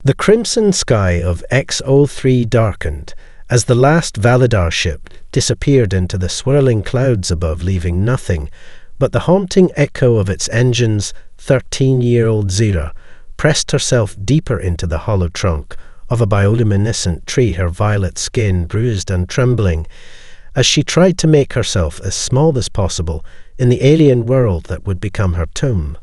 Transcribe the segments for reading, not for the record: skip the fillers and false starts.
The crimson sky of XO3 darkened as the last Validar ship disappeared into the swirling clouds above, leaving nothing but the haunting echo of its engine's 13-year-old Zira pressed herself deeper into the hollow trunk of a bioluminescent tree, her violet skin bruised and trembling, as she tried to make herself as small as possible in the alien world that would become her tomb.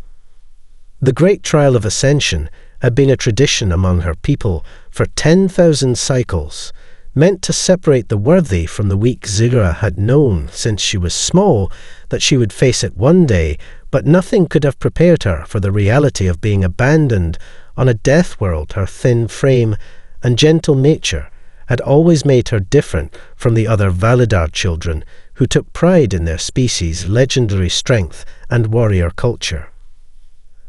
The great trial of ascension had been a tradition among her people for 10,000 cycles, meant to separate the worthy from the weak. Zira had known since she was small that she would face it one day, but nothing could have prepared her for the reality of being abandoned on a death world. Her thin frame and gentle nature had always made her different from the other Validar children who took pride in their species' legendary strength and warrior culture.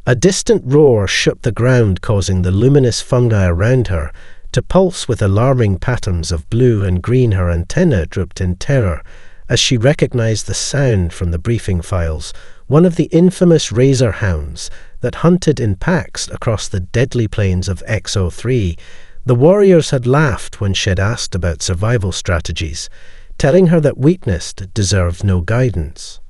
A distant roar shook the ground, causing the luminous fungi around her to pulse with alarming patterns of blue and green. Her antenna drooped in terror as she recognized the sound from the briefing files, one of the infamous razor hounds that hunted in packs across the deadly plains of XO3. The warriors had laughed when she had asked about survival strategies, telling her that weakness deserved no guidance.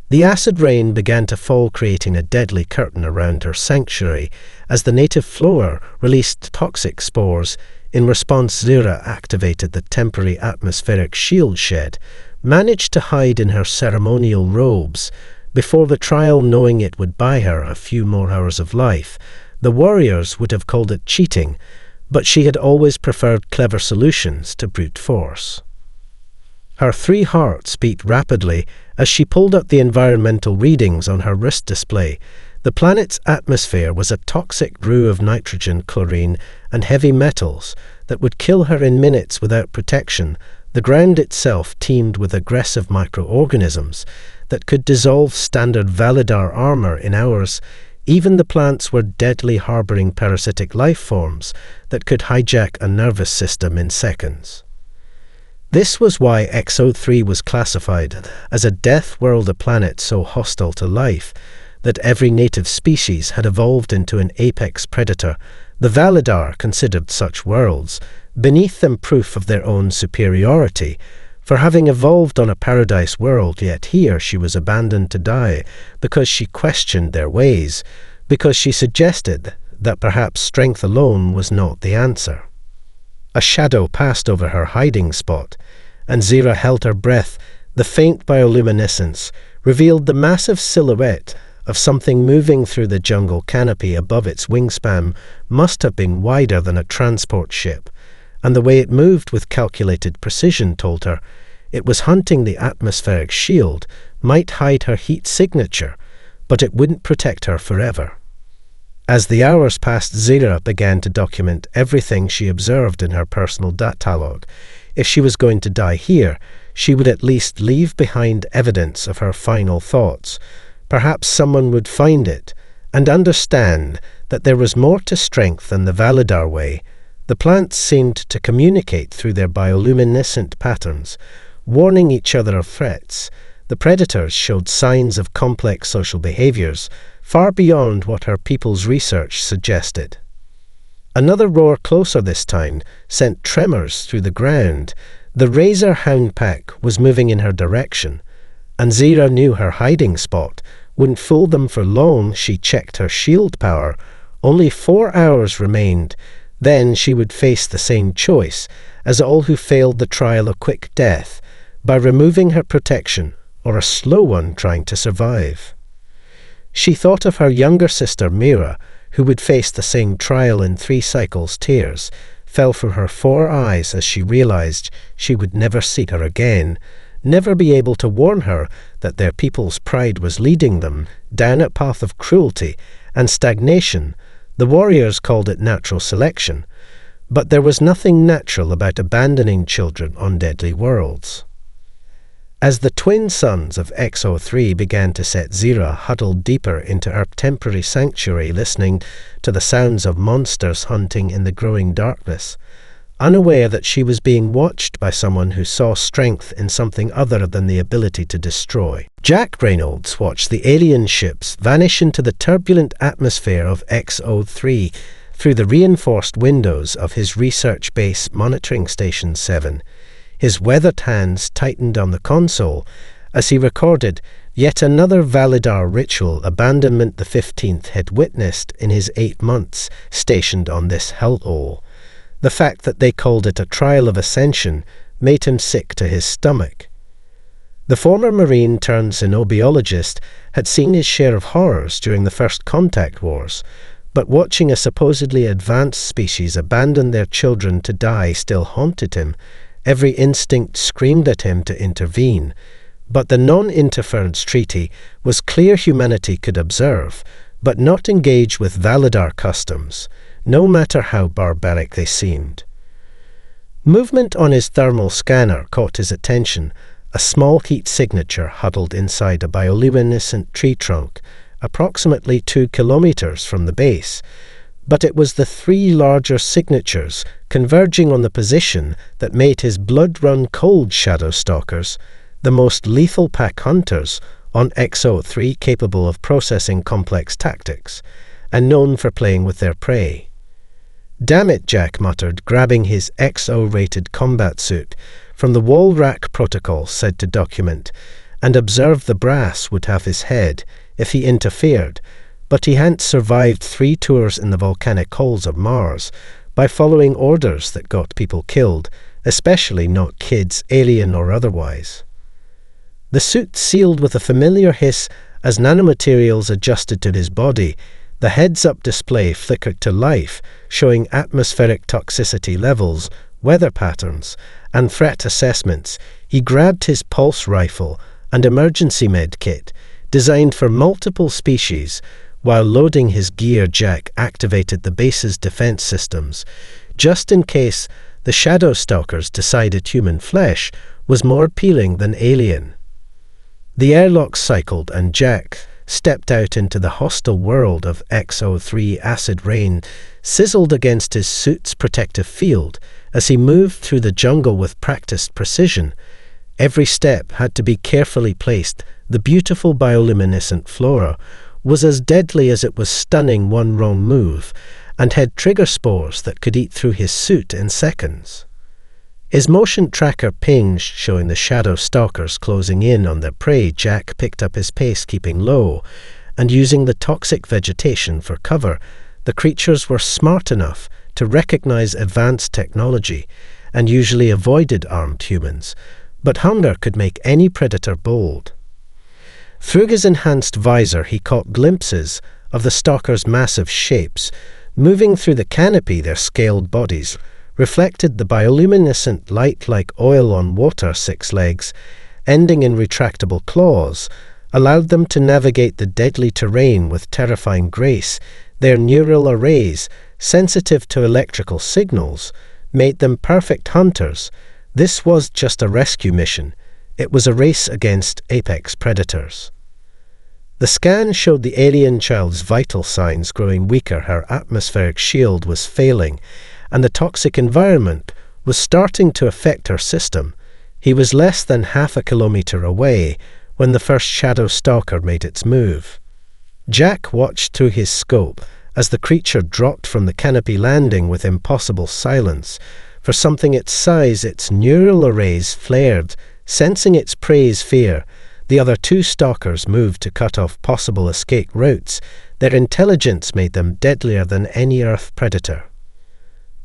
The acid rain began to fall, creating a deadly curtain around her sanctuary as the native flora released toxic spores. In response, Zira activated the temporary atmospheric shield shed, managed to hide in her ceremonial robes before the trial, knowing it would buy her a few more hours of life. The warriors would have called it cheating, but she had always preferred clever solutions to brute force. Her 3 hearts beat rapidly as she pulled up the environmental readings on her wrist display. The planet's atmosphere was a toxic brew of nitrogen, chlorine, and heavy metals that would kill her in minutes without protection. The ground itself teemed with aggressive microorganisms that could dissolve standard Validar armor in hours. Even the plants were deadly, harboring parasitic life forms that could hijack a nervous system in seconds. This was why XO3 was classified as a death world, a planet so hostile to life that every native species had evolved into an apex predator. The Validar considered such worlds beneath them, proof of their own superiority for having evolved on a paradise world, yet here she was abandoned to die because she questioned their ways, because she suggested that perhaps strength alone was not the answer. A shadow passed over her hiding spot, and Zira held her breath. The faint bioluminescence revealed the massive silhouette of something moving through the jungle. Canopy above its wingspan must have been wider than a transport ship, and the way it moved with calculated precision told her it was hunting. The atmospheric shield might hide her heat signature, but it wouldn't protect her forever. As the hours passed, Zira began to document everything she observed in her personal datalog. If she was going to die here, she would at least leave behind evidence of her final thoughts. Perhaps someone would find it and understand that there was more to strength than the Validar way. The plants seemed to communicate through their bioluminescent patterns, warning each other of threats. The predators showed signs of complex social behaviors, far beyond what her people's research suggested. Another roar, closer this time, sent tremors through the ground. The razor hound pack was moving in her direction, and Zira knew her hiding spot wouldn't fool them for long. She checked her shield power. Only 4 hours remained. Then she would face the same choice as all who failed the trial: a quick death by removing her protection, or a slow one trying to survive. She thought of her younger sister Mira, who would face the same trial in 3 cycles. Tears fell from her 4 eyes as she realized she would never see her again, never be able to warn her that their people's pride was leading them down a path of cruelty and stagnation. The warriors called it natural selection, but there was nothing natural about abandoning children on deadly worlds. As the twin suns of XO3 began to set, Zira huddled deeper into her temporary sanctuary, listening to the sounds of monsters hunting in the growing darkness, unaware that she was being watched by someone who saw strength in something other than the ability to destroy. Jack Reynolds watched the alien ships vanish into the turbulent atmosphere of XO3, through the reinforced windows of his research base monitoring station 7. His weathered hands tightened on the console as he recorded yet another Validar ritual Abandonment the 15th had witnessed in his 8 months stationed on this hellhole. The fact that they called it a trial of ascension made him sick to his stomach. The former Marine turned xenobiologist had seen his share of horrors during the First Contact Wars, but watching a supposedly advanced species abandon their children to die still haunted him. Every instinct screamed at him to intervene, but the non-interference treaty was clear humanity could observe, but not engage with Validar customs, no matter how barbaric they seemed. Movement on his thermal scanner caught his attention, a small heat signature huddled inside a bioluminescent tree trunk, approximately 2 kilometers from the base. But it was the 3 larger signatures converging on the position that made his blood run cold, Shadow Stalkers, the most lethal pack hunters on XO3 capable of processing complex tactics, and known for playing with their prey. "Damn it," Jack muttered, grabbing his XO-rated combat suit from the wall rack protocol said to document, and observed the brass would have his head if he interfered, but he hadn't survived 3 tours in the volcanic holes of Mars by following orders that got people killed, especially not kids, alien or otherwise. The suit sealed with a familiar hiss as nanomaterials adjusted to his body. The heads-up display flickered to life, showing atmospheric toxicity levels, weather patterns, and threat assessments. He grabbed his pulse rifle and emergency med kit, designed for multiple species. While loading his gear, Jack activated the base's defense systems, just in case the Shadow Stalkers decided human flesh was more appealing than alien. The airlock cycled and Jack stepped out into the hostile world of XO3. Acid rain sizzled against his suit's protective field as he moved through the jungle with practiced precision. Every step had to be carefully placed. The beautiful bioluminescent flora was as deadly as it was stunning. One wrong move and had trigger spores that could eat through his suit in seconds. His motion tracker pinged, showing the Shadow Stalkers closing in on their prey. Jack picked up his pace, keeping low, and using the toxic vegetation for cover. The creatures were smart enough to recognize advanced technology and usually avoided armed humans, but hunger could make any predator bold. Through his enhanced visor, he caught glimpses of the stalkers' massive shapes. Moving through the canopy, their scaled bodies reflected the bioluminescent light like oil on water. 6 legs, ending in retractable claws, allowed them to navigate the deadly terrain with terrifying grace. Their neural arrays, sensitive to electrical signals, made them perfect hunters. This was just a rescue mission. It was a race against apex predators. The scan showed the alien child's vital signs growing weaker. Her atmospheric shield was failing, and the toxic environment was starting to affect her system. He was less than half a kilometer away when the first Shadow Stalker made its move. Jack watched through his scope as the creature dropped from the canopy, landing with impossible silence. For something its size, its neural arrays flared, sensing its prey's fear. The other 2 stalkers moved to cut off possible escape routes. Their intelligence made them deadlier than any Earth predator.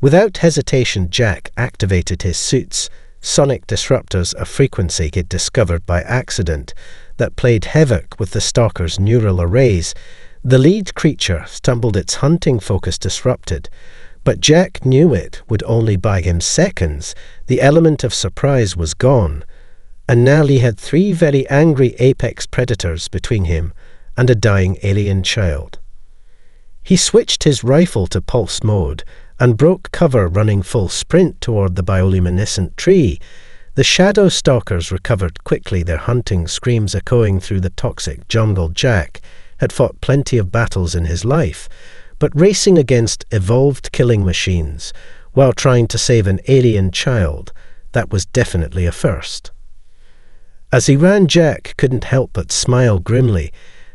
Without hesitation, Jack activated his suit's sonic disruptors, a frequency he'd discovered by accident that played havoc with the stalker's neural arrays. The lead creature stumbled, its hunting focus disrupted, but Jack knew it would only buy him seconds. The element of surprise was gone, and now he had 3 very angry apex predators between him and a dying alien child. He switched his rifle to pulse mode and broke cover, running full sprint toward the bioluminescent tree. The Shadow Stalkers recovered quickly, their hunting screams echoing through the toxic jungle. Jack had fought plenty of battles in his life, but racing against evolved killing machines while trying to save an alien child, that was definitely a first. As he ran, Jack couldn't help but smile grimly.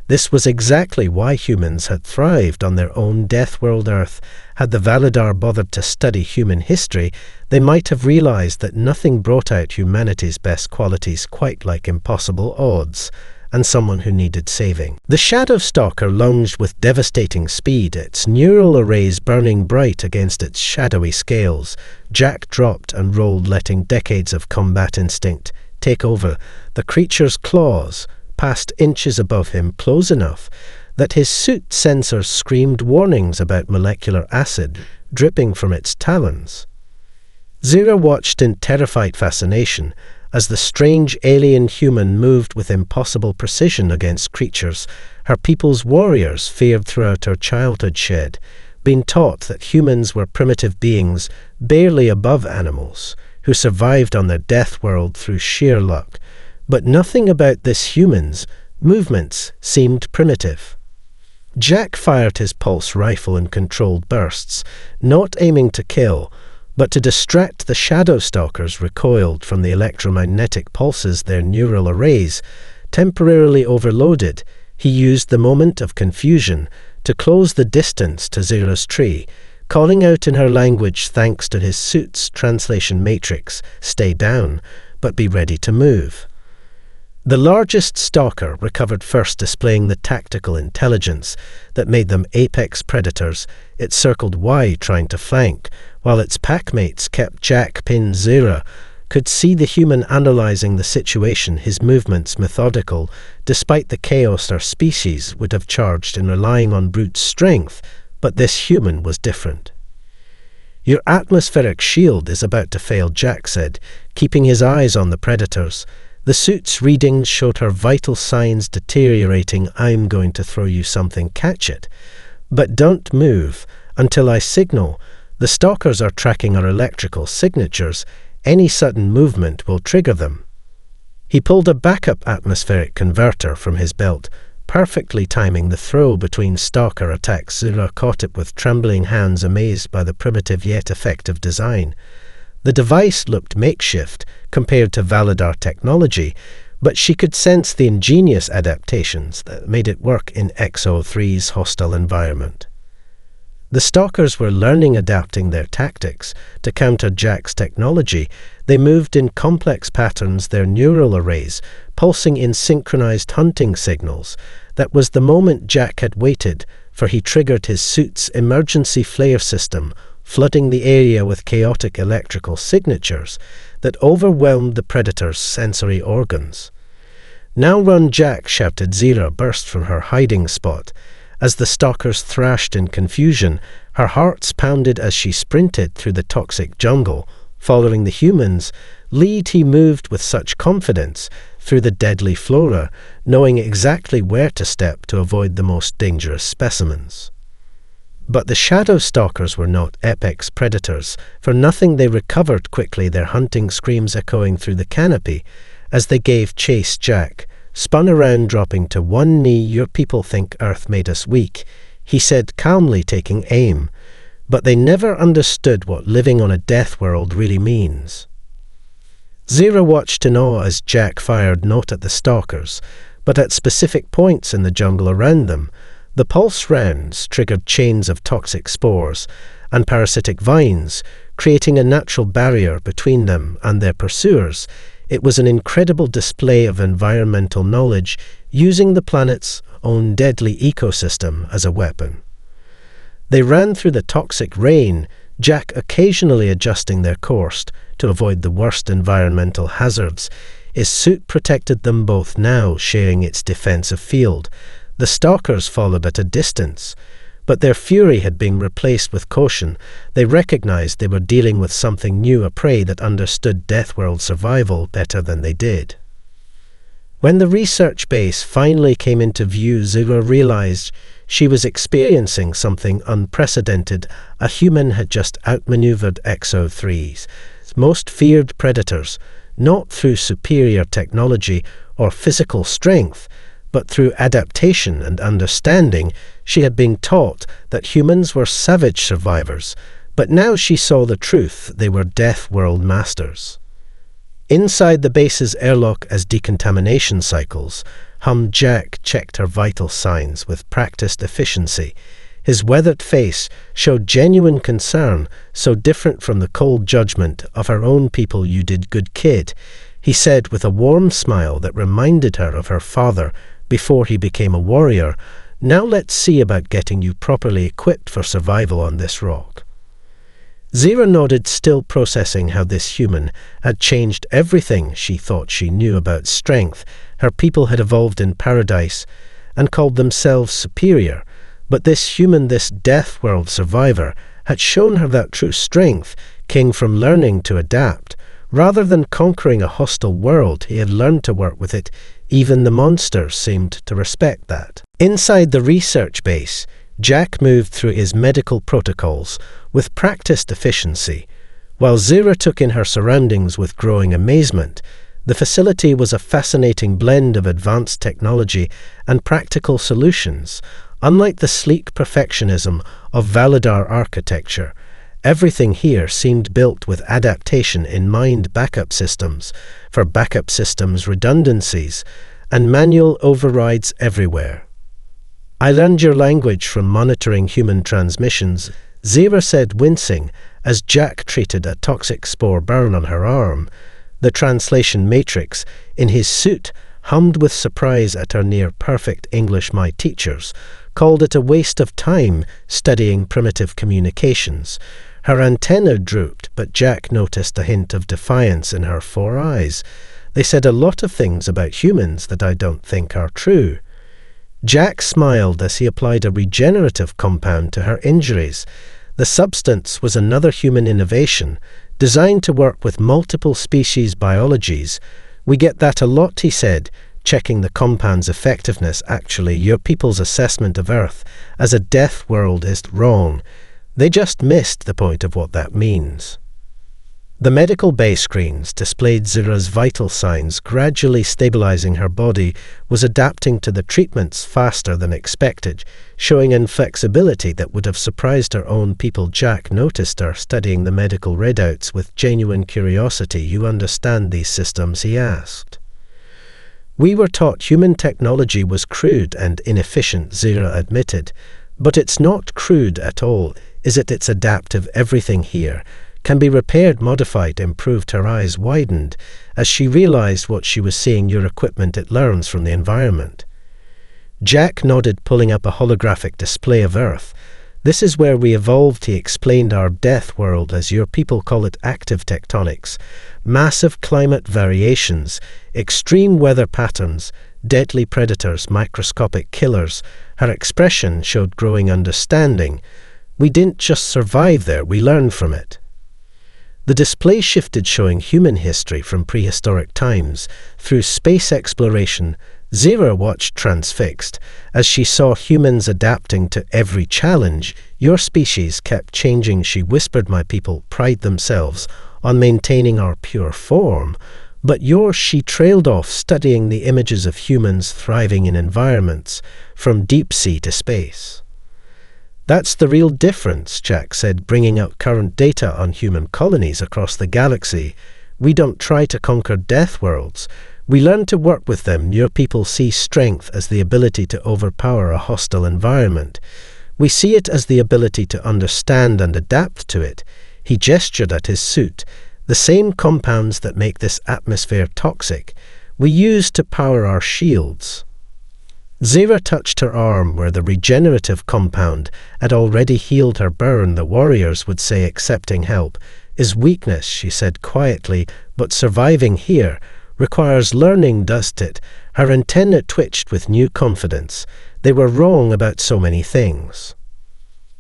This was exactly why humans had thrived on their own death world Earth. Had the Validar bothered to study human history, they might have realized that nothing brought out humanity's best qualities quite like impossible odds, and someone who needed saving. The Shadow Stalker lunged with devastating speed, its neural arrays burning bright against its shadowy scales. Jack dropped and rolled, letting decades of combat instinct take over. The creature's claws passed inches above him, close enough that his suit sensors screamed warnings about molecular acid dripping from its talons. Zira watched in terrified fascination as the strange alien human moved with impossible precision against creatures her people's warriors feared throughout her childhood shed, being taught that humans were primitive beings barely above animals, who survived on their death world through sheer luck. But nothing about this human's movements seemed primitive. Jack fired his pulse rifle in controlled bursts, not aiming to kill, but to distract the Shadow Stalkers recoiled from the electromagnetic pulses their neural arrays temporarily overloaded. He used the moment of confusion to close the distance to Zira's tree, calling out in her language thanks to his suit's translation matrix, "Stay down, but be ready to move." The largest stalker recovered first, displaying the tactical intelligence that made them apex predators. It circled wide, trying to flank, while its packmates kept Jack pinned. Zira could see the human analyzing the situation, his movements methodical, despite the chaos our species would have charged in relying on brute strength. But this human was different. "Your atmospheric shield is about to fail," Jack said, keeping his eyes on the predators. The suit's readings showed her vital signs deteriorating. "I'm going to throw you something, catch it. But don't move until I signal. The stalkers are tracking our electrical signatures. Any sudden movement will trigger them." He pulled a backup atmospheric converter from his belt, perfectly timing the throw between stalker attacks. Zira caught it with trembling hands, amazed by the primitive yet effective design. The device looked makeshift compared to Validar technology, but she could sense the ingenious adaptations that made it work in XO3's hostile environment. The stalkers were learning, adapting their tactics to counter Jack's technology. They moved in complex patterns, their neural arrays pulsing in synchronized hunting signals. That was the moment Jack had waited for. He triggered his suit's emergency flare system, flooding the area with chaotic electrical signatures that overwhelmed the predator's sensory organs. "Now run, Jack," shouted. Zira burst from her hiding spot. As the stalkers thrashed in confusion, her heart pounded as she sprinted through the toxic jungle. Following the humans' lead, he moved with such confidence through the deadly flora, knowing exactly where to step to avoid the most dangerous specimens. But the Shadow Stalkers were not apex predators. For nothing they recovered quickly, their hunting screams echoing through the canopy as they gave chase. Jack spun around, dropping to one knee. "Your people think Earth made us weak," he said calmly, taking aim. "But they never understood what living on a death world really means." Zira watched in awe as Jack fired not at the stalkers, but at specific points in the jungle around them. The pulse rounds triggered chains of toxic spores and parasitic vines, creating a natural barrier between them and their pursuers. It was an incredible display of environmental knowledge, using the planet's own deadly ecosystem as a weapon. They ran through the toxic rain, Jack occasionally adjusting their course to avoid the worst environmental hazards. His suit protected them both, now sharing its defensive field. The stalkers followed at a distance, but their fury had been replaced with caution. They recognized they were dealing with something new, a prey that understood Deathworld survival better than they did. When the research base finally came into view, Zira realized she was experiencing something unprecedented. A human had just outmaneuvered XO3's most feared predators, not through superior technology or physical strength, but through adaptation and understanding. She had been taught that humans were savage survivors, but now she saw the truth. They were Death World masters. Inside the base's airlock, as decontamination cycles Jack checked her vital signs with practiced efficiency. His weathered face showed genuine concern, so different from the cold judgment of her own people. "You did good, kid," he said with a warm smile that reminded her of her father before he became a warrior. "Now let's see about getting you properly equipped for survival on this rock." Zira nodded, still processing how this human had changed everything she thought she knew about strength. Her people had evolved in paradise and called themselves superior, but this human, this death world survivor, had shown her that true strength came from learning to adapt. Rather than conquering a hostile world, he had learned to work with it. Even the monsters seemed to respect that. Inside the research base, Jack moved through his medical protocols with practiced efficiency. While Zira took in her surroundings with growing amazement, the facility was a fascinating blend of advanced technology and practical solutions. Unlike the sleek perfectionism of Valadar architecture, everything here seemed built with adaptation in mind. Backup systems for backup systems, redundancies, and manual overrides everywhere. "I learned your language from monitoring human transmissions," Zira said, wincing as Jack treated a toxic spore burn on her arm. The translation matrix in his suit hummed with surprise at her near-perfect English. "My teachers called it a waste of time studying primitive communications." Her antenna drooped, but Jack noticed a hint of defiance in her 4 eyes. "They said a lot of things about humans that I don't think are true." Jack smiled as he applied a regenerative compound to her injuries. The substance was another human innovation, designed to work with multiple species biologies. "We get that a lot," he said, checking the compound's effectiveness. "Actually, your people's assessment of Earth as a death world is wrong. They just missed the point of what that means." The medical bay screens displayed Zira's vital signs. Gradually stabilizing her body was adapting to the treatments faster than expected, showing inflexibility that would have surprised her own people. Jack noticed her studying the medical readouts with genuine curiosity. "You understand these systems?" he asked. "We were taught human technology was crude and inefficient," Zira admitted. "But it's not crude at all, is it? It's adaptive. Everything here can be repaired, modified, improved." Her eyes widened as she realized what she was seeing. "Your equipment, it learns from the environment." Jack nodded, pulling up a holographic display of Earth. "This is where we evolved," he explained. "Our death world, as your people call it, active tectonics, massive climate variations, extreme weather patterns, deadly predators, microscopic killers." Her expression showed growing understanding. "We didn't just survive there, we learned from it." The display shifted, showing human history from prehistoric times through space exploration. Zira watched transfixed as she saw humans adapting to every challenge. "Your species kept changing," she whispered. "My people pride themselves on maintaining our pure form, but yours..." She trailed off, studying the images of humans thriving in environments from deep sea to space. "That's the real difference," Jack said, bringing out current data on human colonies across the galaxy. "We don't try to conquer death worlds. We learn to work with them. Your people see strength as the ability to overpower a hostile environment. We see it as the ability to understand and adapt to it." He gestured at his suit. "The same compounds that make this atmosphere toxic, we use to power our shields." Zira touched her arm where the regenerative compound had already healed her burn. "The warriors would say accepting help is weakness," she said quietly, "but surviving here requires learning, doesn't it?" Her antenna twitched with new confidence. They were wrong about so many things.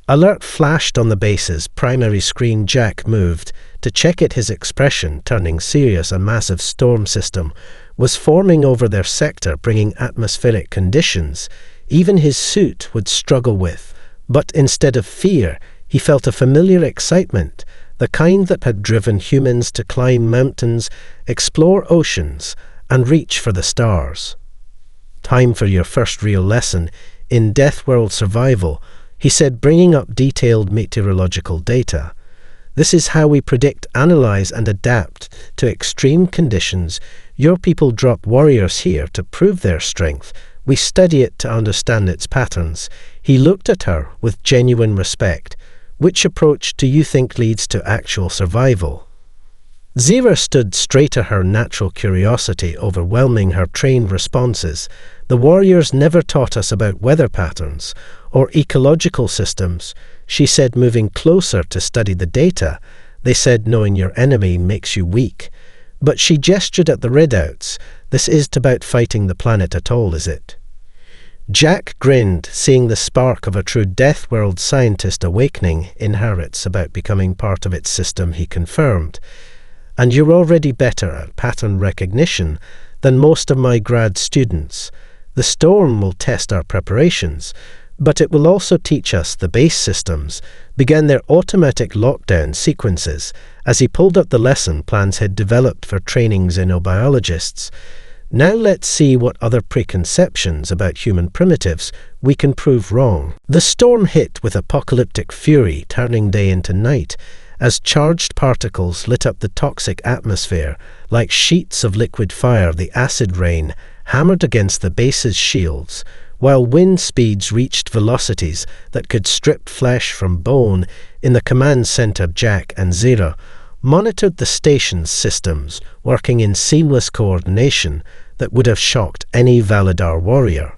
Alert flashed on the base's primary screen. Jack moved to check it, his expression turning serious. A massive storm system was forming over their sector, bringing atmospheric conditions even his suit would struggle with. But instead of fear, he felt a familiar excitement, the kind that had driven humans to climb mountains, explore oceans, and reach for the stars. "Time for your first real lesson in Death World survival," he said, bringing up detailed meteorological data. This is how we predict, analyze, and adapt to extreme conditions. Your people drop warriors here to prove their strength. We study it to understand its patterns." He looked at her with genuine respect. "Which approach do you think leads to actual survival?" Zira stood straight at her natural curiosity, overwhelming her trained responses. "The warriors never taught us about weather patterns or ecological systems," she said, moving closer to study the data. "They said knowing your enemy makes you weak." But she gestured at the readouts. "This isn't about fighting the planet at all, is it?" Jack grinned, seeing the spark of a true Death World scientist awakening in her. "It's about becoming part of its system," he confirmed. "And you're already better at pattern recognition than most of my grad students. The storm will test our preparations, but it will also teach us the base systems, began their automatic lockdown sequences." As he pulled up the lesson plans he'd developed for training xenobiologists. "Now let's see what other preconceptions about human primitives we can prove wrong." The storm hit with apocalyptic fury, turning day into night, as charged particles lit up the toxic atmosphere. Like sheets of liquid fire, the acid rain hammered against the base's shields, while wind speeds reached velocities that could strip flesh from bone. In the command center, Jack and Zira monitored the station's systems, working in seamless coordination that would have shocked any Validar warrior.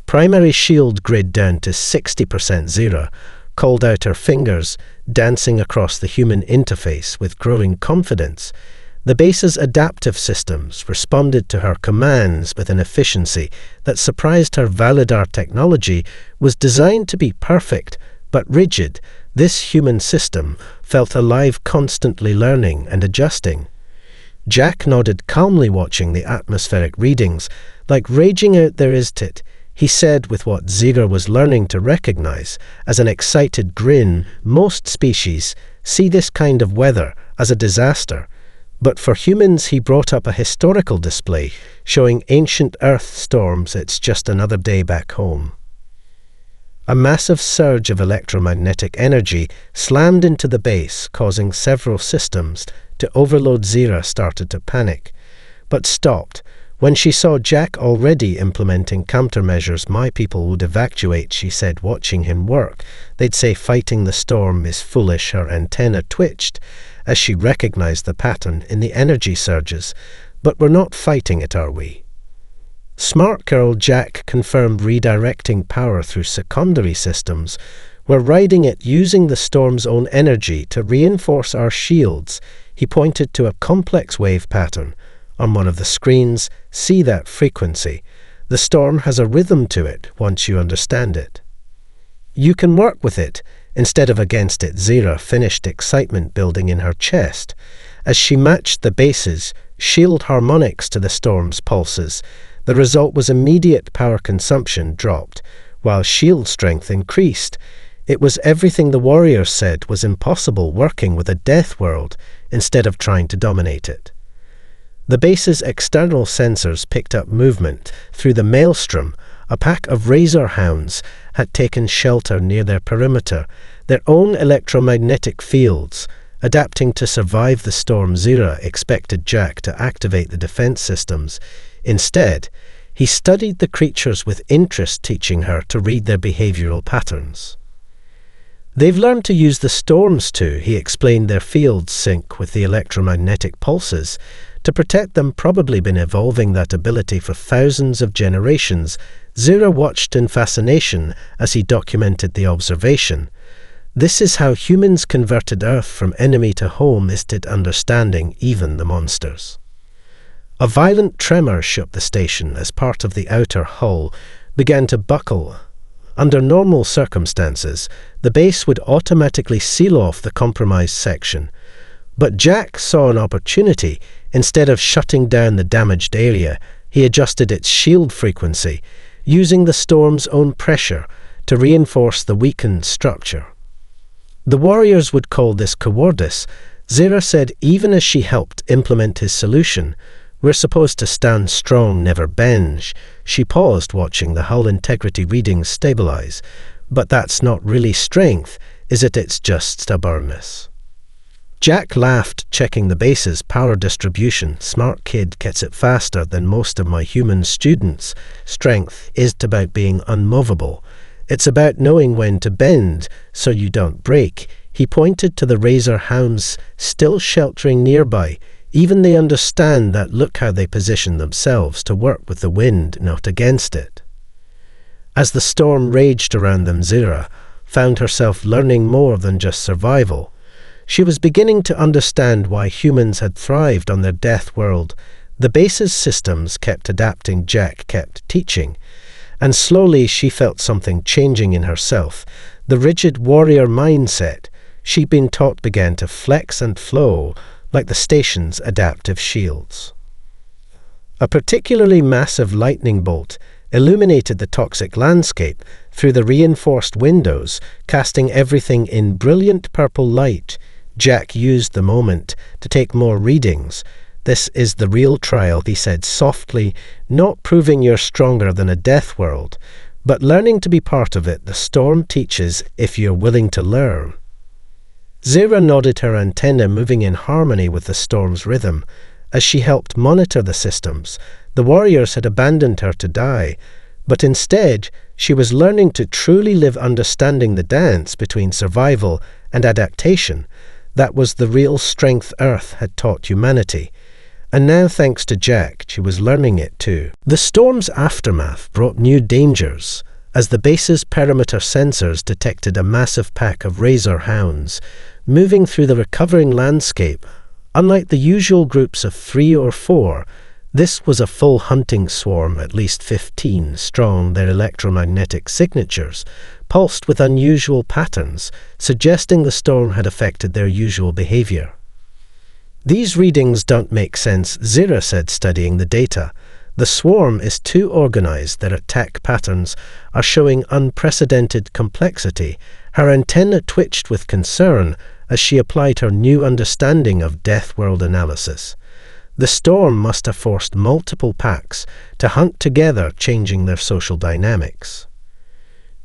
Primary shield grid down to 60%. Zira called out her fingers, dancing across the human interface with growing confidence. The base's adaptive systems responded to her commands with an efficiency that surprised her. Validar technology was designed to be perfect, but rigid. This human system felt alive, constantly learning and adjusting. Jack nodded, calmly watching the atmospheric readings. "Like raging out there, isn't it?" he said, with what Zira was learning to recognize as an excited grin. "Most species see this kind of weather as a disaster. But for humans," he brought up a historical display showing ancient Earth storms. "It's just another day back home." A massive surge of electromagnetic energy slammed into the base, causing several systems to overload. Zira started to panic, but stopped when she saw Jack already implementing countermeasures. "My people would evacuate," she said, watching him work. "They'd say fighting the storm is foolish." Her antenna twitched as she recognized the pattern in the energy surges. "But we're not fighting it, are we?" "Smart girl," Jack confirmed, redirecting power through secondary systems. "We're riding it, using the storm's own energy to reinforce our shields." He pointed to a complex wave pattern on one of the screens. "See that frequency? The storm has a rhythm to it once you understand it. You can work with it instead of against it." Zira finished, excitement building in her chest as she matched the base's shield harmonics to the storm's pulses. The result was immediate. Power consumption dropped, while shield strength increased. It was everything the warriors said was impossible, working with a death world instead of trying to dominate it. The base's external sensors picked up movement through the maelstrom. A pack of razor hounds had taken shelter near their perimeter, their own electromagnetic fields adapting to survive the storm. Zira expected Jack to activate the defense systems. Instead, he studied the creatures with interest, teaching her to read their behavioral patterns. "They've learned to use the storms too," he explained. "Their fields sync with the electromagnetic pulses. To protect them, probably been evolving that ability for thousands of generations." Zira watched in fascination as he documented the observation. "This is how humans converted Earth from enemy to home," is it, understanding even the monsters. A violent tremor shook the station as part of the outer hull began to buckle. Under normal circumstances, the base would automatically seal off the compromised section. But Jack saw an opportunity. Instead of shutting down the damaged area, he adjusted its shield frequency, using the storm's own pressure to reinforce the weakened structure. The warriors would call this cowardice. Zira said, even as she helped implement his solution, "We're supposed to stand strong, never bend." She paused, watching the hull integrity readings stabilize. "But that's not really strength, is it? It's just stubbornness." Jack laughed, checking the base's power distribution. Smart kid gets it faster than most of my human students. Strength isn't about being unmovable. It's about knowing when to bend so you don't break. He pointed to the razor hounds still sheltering nearby. Even they understand that. Look how they position themselves to work with the wind, not against it. As the storm raged around them, Zira found herself learning more than just survival. She was beginning to understand why humans had thrived on their death world. The base's systems kept adapting, Jack kept teaching. And slowly she felt something changing in herself. The rigid warrior mindset she'd been taught began to flex and flow like the station's adaptive shields. A particularly massive lightning bolt illuminated the toxic landscape through the reinforced windows, casting everything in brilliant purple light. Jack used the moment to take more readings. This is the real trial, he said softly, not proving you're stronger than a death world, but learning to be part of it. The storm teaches if you're willing to learn. Zira nodded, her antenna moving in harmony with the storm's rhythm. As she helped monitor the systems, the warriors had abandoned her to die, but instead she was learning to truly live, understanding the dance between survival and adaptation. That was the real strength Earth had taught humanity. And now, thanks to Jack, she was learning it too. The storm's aftermath brought new dangers, as the base's perimeter sensors detected a massive pack of razor hounds moving through the recovering landscape. Unlike the usual groups of 3 or 4, this was a full hunting swarm, at least 15 strong. Their electromagnetic signatures pulsed with unusual patterns, suggesting the storm had affected their usual behavior. These readings don't make sense, Zira said, studying the data. The swarm is too organized. Their attack patterns are showing unprecedented complexity. Her antenna twitched with concern as she applied her new understanding of death world analysis. The storm must have forced multiple packs to hunt together, changing their social dynamics.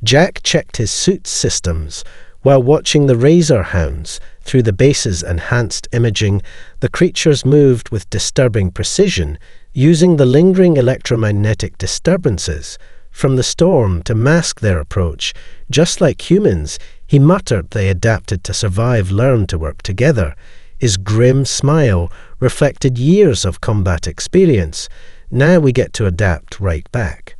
Jack checked his suit's systems while watching the razor hounds. Through the base's enhanced imaging, the creatures moved with disturbing precision, using the lingering electromagnetic disturbances from the storm to mask their approach. Just like humans, he muttered, they adapted to survive, learned to work together. His grim smile reflected years of combat experience. Now we get to adapt right back.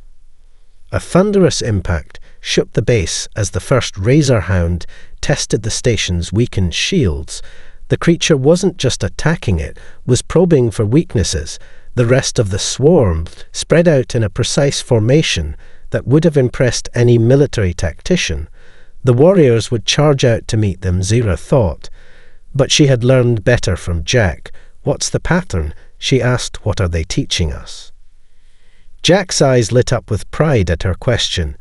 A thunderous impact shook the base as the first razor hound tested the station's weakened shields. The creature wasn't just attacking, it was probing for weaknesses. The rest of the swarm spread out in a precise formation that would have impressed any military tactician. The warriors would charge out to meet them, Zira thought. But she had learned better from Jack. What's the pattern? She asked. What are they teaching us? Jack's eyes lit up with pride at her question.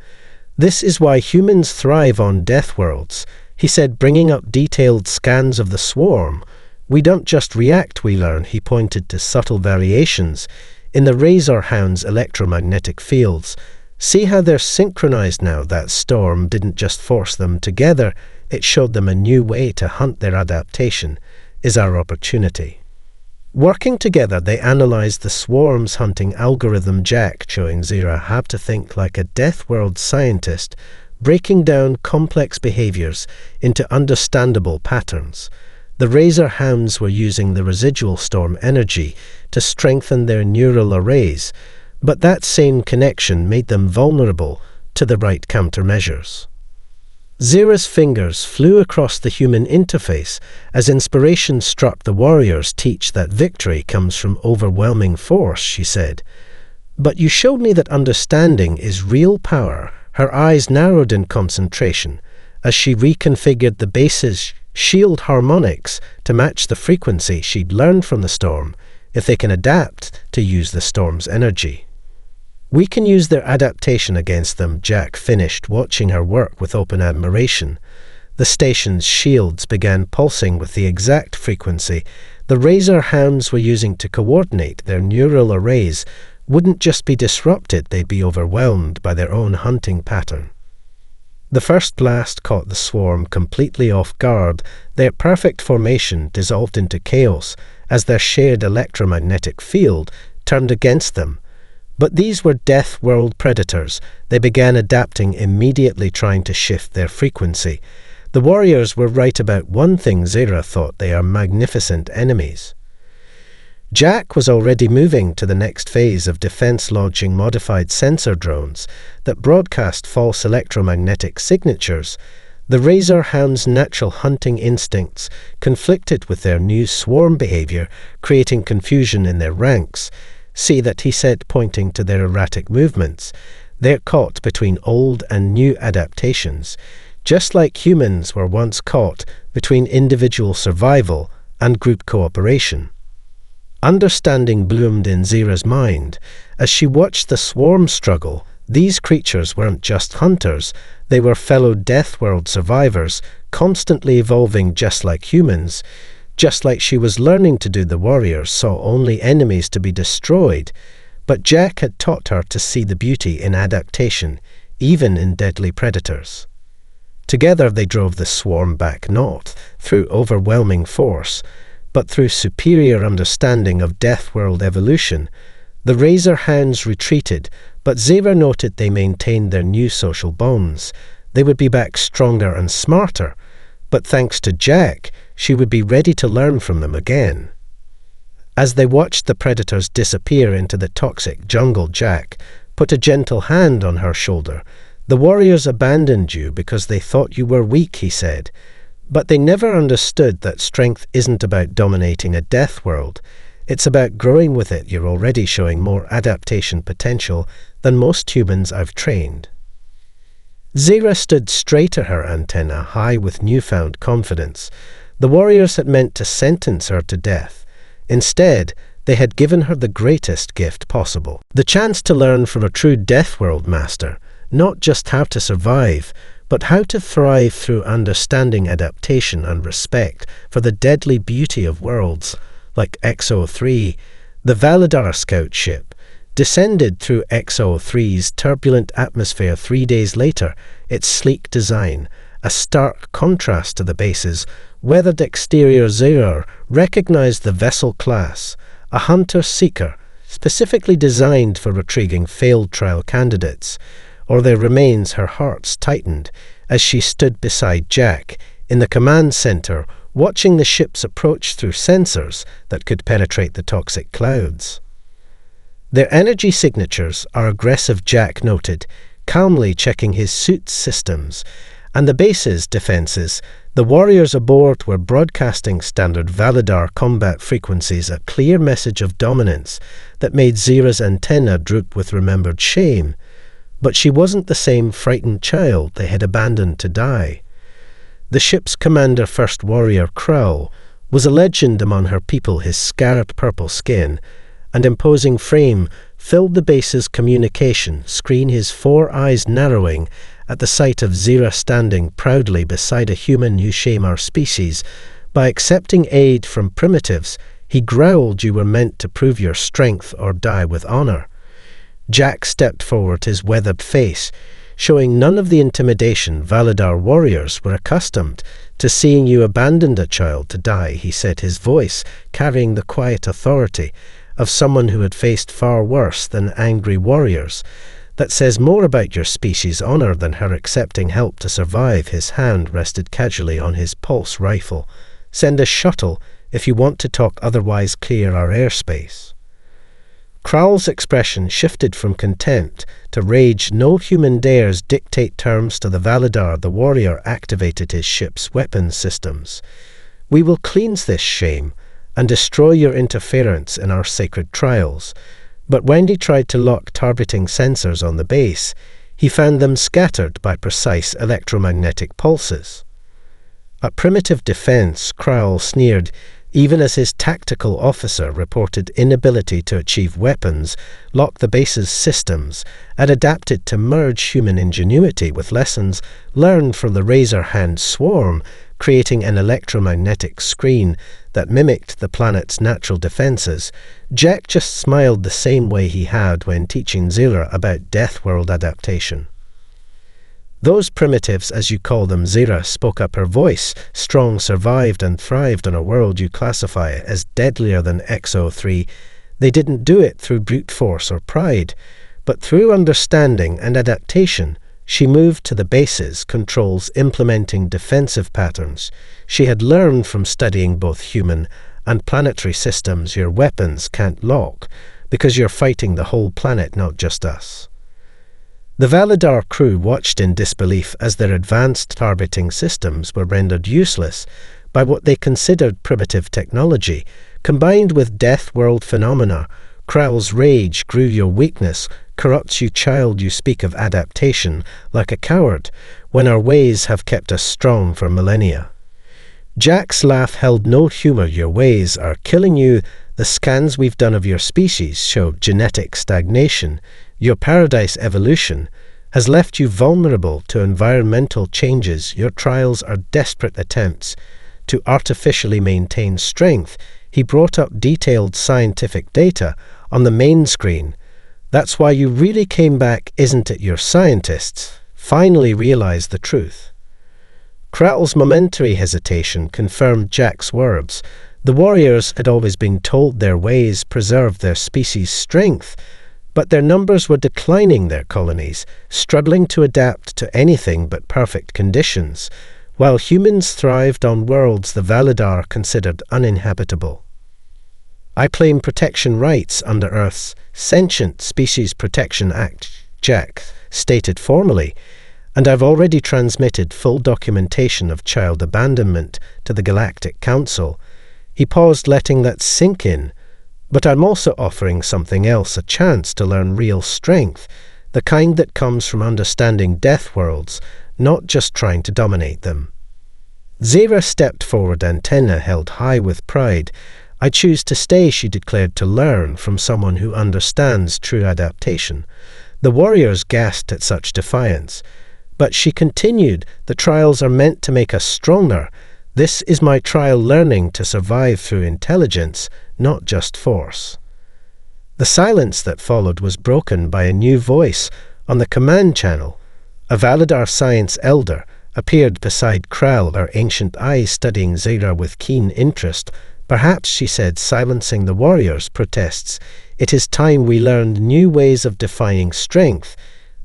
This is why humans thrive on death worlds, he said, bringing up detailed scans of the swarm. We don't just react, we learn. He pointed to subtle variations in the razor hound's electromagnetic fields. See how they're synchronized now. That storm didn't just force them together, it showed them a new way to hunt. Their adaptation is our opportunity. Working together, they analyzed the swarm's hunting algorithm. Jack, showing Zira how to think like a death world scientist, breaking down complex behaviors into understandable patterns. The razor hounds were using the residual storm energy to strengthen their neural arrays, but that same connection made them vulnerable to the right countermeasures. Zira's fingers flew across the human interface as inspiration struck. The warriors teach that victory comes from overwhelming force, she said. But you showed me that understanding is real power. Her eyes narrowed in concentration as she reconfigured the base's shield harmonics to match the frequency she'd learned from the storm. If they can adapt to use the storm's energy, we can use their adaptation against them. Jack finished, watching her work with open admiration. The station's shields began pulsing with the exact frequency the razor hounds were using to coordinate. Their neural arrays wouldn't just be disrupted, they'd be overwhelmed by their own hunting pattern. The first blast caught the swarm completely off guard. Their perfect formation dissolved into chaos as their shared electromagnetic field turned against them. But these were Death World predators. They began adapting immediately, trying to shift their frequency. The warriors were right about one thing: Zera thought they are magnificent enemies. Jack was already moving to the next phase of defense, launching modified sensor drones that broadcast false electromagnetic signatures. The Razor Hound's natural hunting instincts conflicted with their new swarm behavior, creating confusion in their ranks. "See that," he said, pointing to their erratic movements. "They're caught between old and new adaptations, just like humans were once caught between individual survival and group cooperation." Understanding bloomed in Zera's mind. As she watched the swarm struggle, these creatures weren't just hunters, they were fellow Death World survivors, constantly evolving just like humans. Just like she was learning to do, the warriors saw only enemies to be destroyed. But Jack had taught her to see the beauty in adaptation, even in deadly predators. Together they drove the swarm back, not through overwhelming force, but through superior understanding of Death World evolution. The Razor Hounds retreated, but Zera noted they maintained their new social bonds. They would be back stronger and smarter, but thanks to Jack, she would be ready to learn from them again. As they watched the predators disappear into the toxic jungle, Jack put a gentle hand on her shoulder. "The warriors abandoned you because they thought you were weak," he said. "But they never understood that strength isn't about dominating a Death World. It's about growing with it. You're already showing more adaptation potential than most humans I've trained." Zera stood straight at her antenna, high with newfound confidence. The warriors had meant to sentence her to death. Instead, they had given her the greatest gift possible: the chance to learn from a true Death World master, not just how to survive, but how to thrive through understanding adaptation and respect for the deadly beauty of worlds like XO3. The Validar scout ship descended through XO3's turbulent atmosphere 3 days later. Its sleek design, a stark contrast to the base's weathered exterior. Zera recognized the vessel class, a hunter-seeker specifically designed for retrieving failed trial candidates. Or their remains, her hearts tightened as she stood beside Jack in the command center, watching the ships approach through sensors that could penetrate the toxic clouds. "Their energy signatures are aggressive," Jack noted, calmly checking his suit's systems. "And the base's defenses." The warriors aboard were broadcasting standard Validar combat frequencies, a clear message of dominance that made Zera's antenna droop with remembered shame. But she wasn't the same frightened child they had abandoned to die. The ship's commander, First Warrior Crow, was a legend among her people. His scarlet purple skin and imposing frame filled the base's communication screen, his 4 eyes narrowing at the sight of Zera standing proudly beside a human. "You shame our species by accepting aid from primitives," he growled. "You were meant to prove your strength or die with honor." Jack stepped forward, his weathered face showing none of the intimidation Validar warriors were accustomed to seeing. "You abandoned a child to die," he said, his voice carrying the quiet authority of someone who had faced far worse than angry warriors. "That says more about your species' honor than her accepting help to survive." His hand rested casually on his pulse rifle. "Send a shuttle if you want to talk, otherwise clear our airspace." Crowell's expression shifted from contempt to rage. "No human dares dictate terms to the Validar." The warrior activated his ship's weapons systems. "We will cleanse this shame and destroy your interference in our sacred trials." But when he tried to lock targeting sensors on the base, he found them scattered by precise electromagnetic pulses. "A primitive defense," Crowell sneered, even as his tactical officer reported inability to achieve weapons, lock the base's systems, and adapted to merge human ingenuity with lessons learned from the Razor Hound swarm, creating an electromagnetic screen that mimicked the planet's natural defenses. Jack just smiled the same way he had when teaching Zera about Death World adaptation. Those primitives, as you call them, Zira, spoke up her voice. Strong survived and thrived on a world you classify as deadlier than XO3. They didn't do it through brute force or pride, but through understanding and adaptation. She moved to the bases, controls, implementing defensive patterns. She had learned from studying both human and planetary systems your weapons can't lock, because you're fighting the whole planet, not just us. The Validar crew watched in disbelief as their advanced targeting systems were rendered useless by what they considered primitive technology. Combined with death world phenomena, Krell's rage grew your weakness, corrupts you child. You speak of adaptation like a coward, when our ways have kept us strong for millennia. Jack's laugh held no humor. Your ways are killing you. The scans we've done of your species show genetic stagnation. Your paradise evolution has left you vulnerable to environmental changes. Your trials are desperate attempts to artificially maintain strength. He brought up detailed scientific data on the main screen. That's why you really came back, isn't it? Your scientists finally realized the truth. Krell's momentary hesitation confirmed Jack's words. The warriors had always been told their ways preserved their species' strength, but their numbers were declining, their colonies struggling to adapt to anything but perfect conditions, while humans thrived on worlds the Validar considered uninhabitable. I claim protection rights under Earth's Sentient Species Protection Act, Jack stated formally, and I've already transmitted full documentation of child abandonment to the Galactic Council. He paused, letting that sink in. But I'm also offering something else, a chance to learn real strength, the kind that comes from understanding death worlds, not just trying to dominate them. Zira stepped forward, antenna held high with pride. I choose to stay, she declared, to learn from someone who understands true adaptation. The warriors gasped at such defiance. But she continued, the trials are meant to make us stronger. This is my trial, learning to survive through intelligence, not just force. The silence that followed was broken by a new voice on the command channel. A Validar science elder appeared beside Krell, her ancient eyes studying Zira with keen interest. Perhaps, she said, silencing the warriors' protests, it is time we learned new ways of defining strength.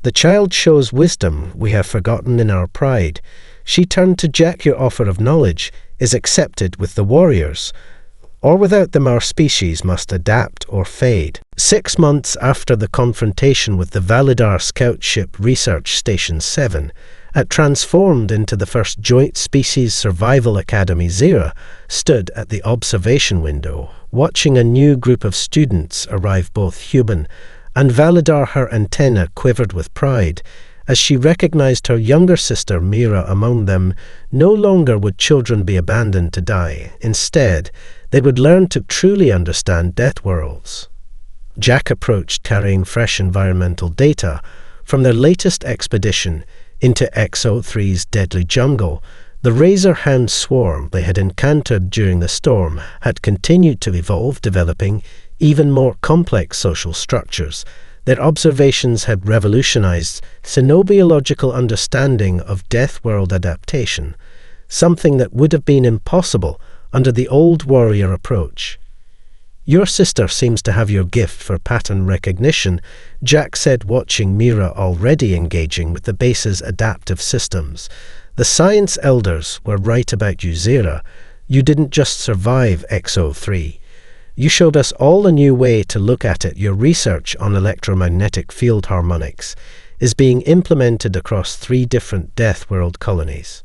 The child shows wisdom we have forgotten in our pride. She turned to Jack. Your offer of knowledge is accepted with the warriors, or without them our species must adapt or fade. 6 months after the confrontation with the Validar scout ship Research Station 7 had transformed into the first joint species survival academy, Zira stood at the observation window, watching a new group of students arrive, both human and Validar. Her antenna quivered with pride as she recognized her younger sister Mira among them. No longer would children be abandoned to die. Instead, they would learn to truly understand death worlds. Jack approached, carrying fresh environmental data from their latest expedition into XO3's deadly jungle. The razor-hound swarm they had encountered during the storm had continued to evolve, developing even more complex social structures. Their observations had revolutionized xenobiological understanding of death world adaptation, something that would have been impossible under the old warrior approach. Your sister seems to have your gift for pattern recognition, Jack said, watching Mira already engaging with the base's adaptive systems. The science elders were right about you, Zira. You didn't just survive XO3. You showed us all a new way to look at it. Your research on electromagnetic field harmonics is being implemented across 3 different death world colonies.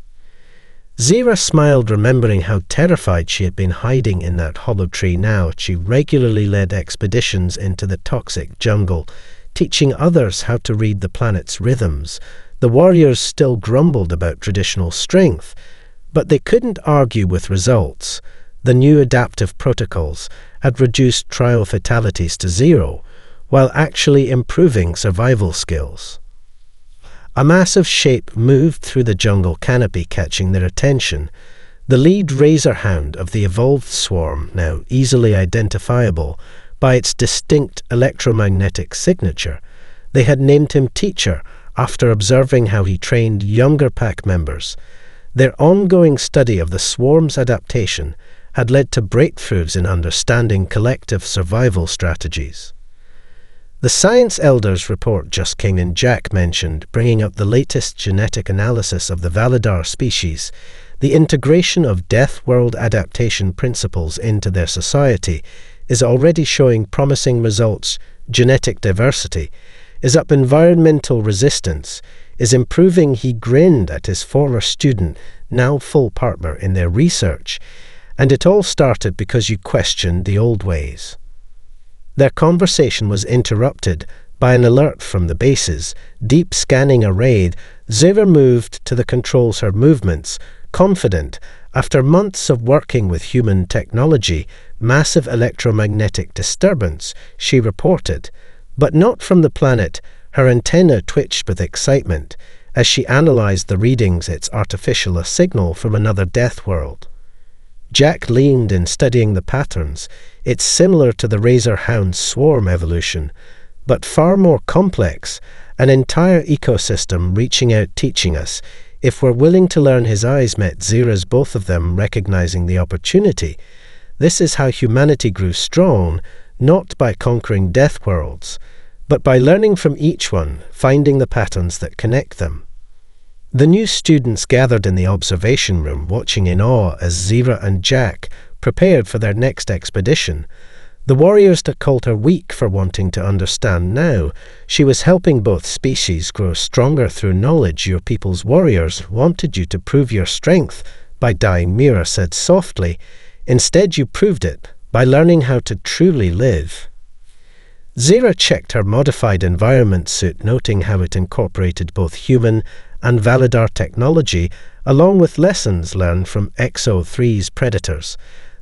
Zira smiled, remembering how terrified she had been hiding in that hollow tree. Now she regularly led expeditions into the toxic jungle, teaching others how to read the planet's rhythms. The warriors still grumbled about traditional strength, but they couldn't argue with results. The new adaptive protocols had reduced trial fatalities to 0, while actually improving survival skills. A massive shape moved through the jungle canopy, catching their attention. The lead razorhound of the evolved swarm, now easily identifiable by its distinct electromagnetic signature. They had named him Teacher, after observing how he trained younger pack members. Their ongoing study of the swarm's adaptation had led to breakthroughs in understanding collective survival strategies. The Science Elders report just came in, Jack mentioned, bringing up the latest genetic analysis of the Validar species. The integration of Death World adaptation principles into their society is already showing promising results. Genetic diversity is up, environmental resistance is improving. He grinned at his former student, now full partner in their research, and it all started because you questioned the old ways. Their conversation was interrupted by an alert from the base's deep scanning array. Zera moved to the controls, her movements confident. After months of working with human technology, massive electromagnetic disturbance, she reported, but not from the planet. Her antenna twitched with excitement. As she analyzed the readings, it's artificial, a signal from another death world. Jack leaned in, studying the patterns. It's similar to the razor hound swarm evolution, but far more complex, an entire ecosystem reaching out, teaching us. If we're willing to learn. His eyes met Zera's, both of them recognizing the opportunity. This is how humanity grew strong, not by conquering death worlds, but by learning from each one, finding the patterns that connect them. The new students gathered in the observation room, watching in awe as Zera and Jack prepared for their next expedition. The warriors that called her weak for wanting to understand now. She was helping both species grow stronger through knowledge. Your people's warriors wanted you to prove your strength by dying, Mira said softly. Instead, you proved it by learning how to truly live. Zera checked her modified environment suit, noting how it incorporated both human and Validar technology, along with lessons learned from XO3's predators.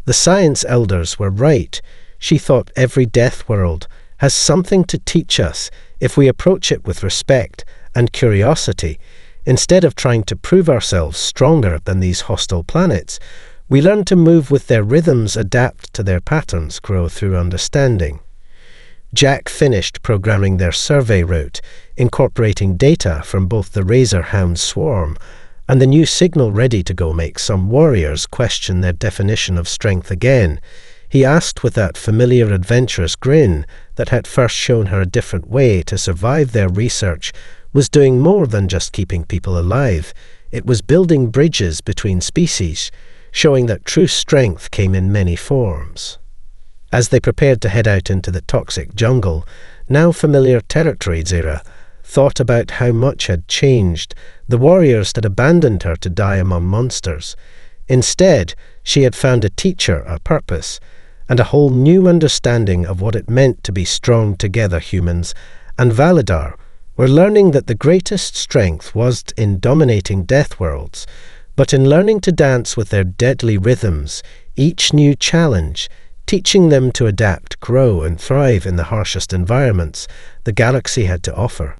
The Science Elders were right. She thought every death world has something to teach us if we approach it with respect and curiosity. Instead of trying to prove ourselves stronger than these hostile planets, we learn to move with their rhythms, adapt to their patterns, grow through understanding. Jack finished programming their survey route, incorporating data from both the razor hound swarm and the new signal, ready to go make some warriors question their definition of strength again. He asked with that familiar adventurous grin that had first shown her a different way to survive. Their research was doing more than just keeping people alive. It was building bridges between species, showing that true strength came in many forms. As they prepared to head out into the toxic jungle, now familiar territory, Zera thought about how much had changed. The warriors had abandoned her to die among monsters. Instead, she had found a teacher, a purpose, and a whole new understanding of what it meant to be strong together. Humans and Validar were learning that the greatest strength wasn't in dominating death worlds, but in learning to dance with their deadly rhythms, each new challenge teaching them to adapt, grow, and thrive in the harshest environments the galaxy had to offer.